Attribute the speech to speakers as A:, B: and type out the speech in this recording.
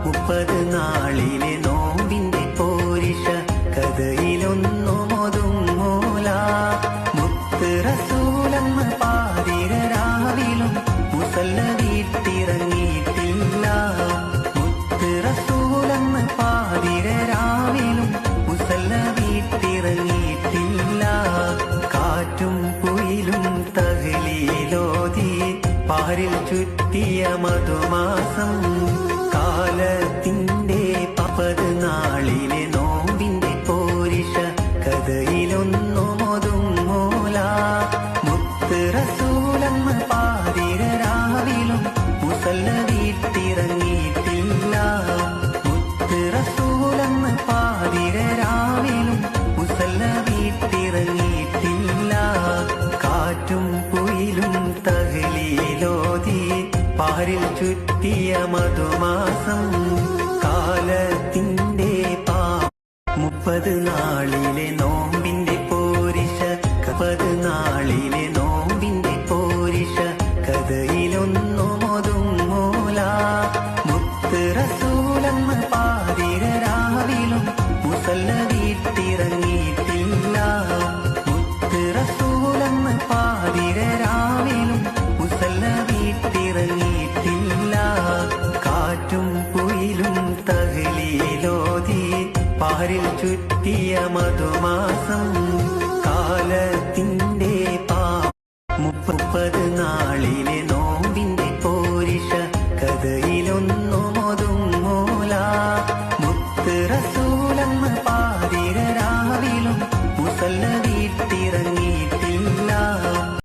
A: 30 നാളിലെ നോമ്പിന്റെ പോരിഷ കഥയിലൊന്നുമൊതുങ്ങൂല. മുത്ത് റസൂലെന്ന് പാതിര രാവിലും മുസല്ല വീട്ടിറങ്ങിയിട്ടില്ല. മുത്ത് റസൂലെന്ന് പാതിര രാവിലും മുസല്ല വീട്ടിറങ്ങിയിട്ടില്ല. കാറ്റും കുയിലും തഹ്ലീലോതി പാരിൽ ചുറ്റിയ മധുമാസം. കാലത്തിന്റെ 30 നാളിലെ നോമ്പിന്റെ പോരിഷ കഥയിലൊന്നുമൊതുങ്ങൂല. മുത്ത് റസൂലെന്ന് പാതിര രാവിലും മുസല്ല വീട്ടിറങ്ങിയിട്ടില്ല. മുത്ത് റസൂലെന്ന് പാതിര രാവിലും മുസല്ല വീട്ടിറങ്ങിയിട്ടില്ല. കാറ്റും കുയിലും തഹ്ലീലോതി പാരിൽ ചുറ്റിയ മധുമാസം. കാലത്തിന്റെ 30 നാളിലെ നോമ്പിന്റെ പോരിഷ 30 നാളിലെ നോമ്പിന്റെ പോരിഷ കഥയിലൊന്നുമൊതുങ്ങൂല. മുത്ത് റസൂലെന്ന് പാതിര രാവിലും മുസല്ല വീട്ടിറങ്ങിയിട്ടില്ല. മുത്ത് റസൂലെന്ന് പാതിര രാവിലും മുസല്ല വീട്ടിറങ്ങിയിട്ടില്ല. കാറ്റും കുയിലും തഹ്ലീലോതി പാരിൽ ചുറ്റിയ മധുമാസം. കാലത്തിന്റെ 30 നാളിൽ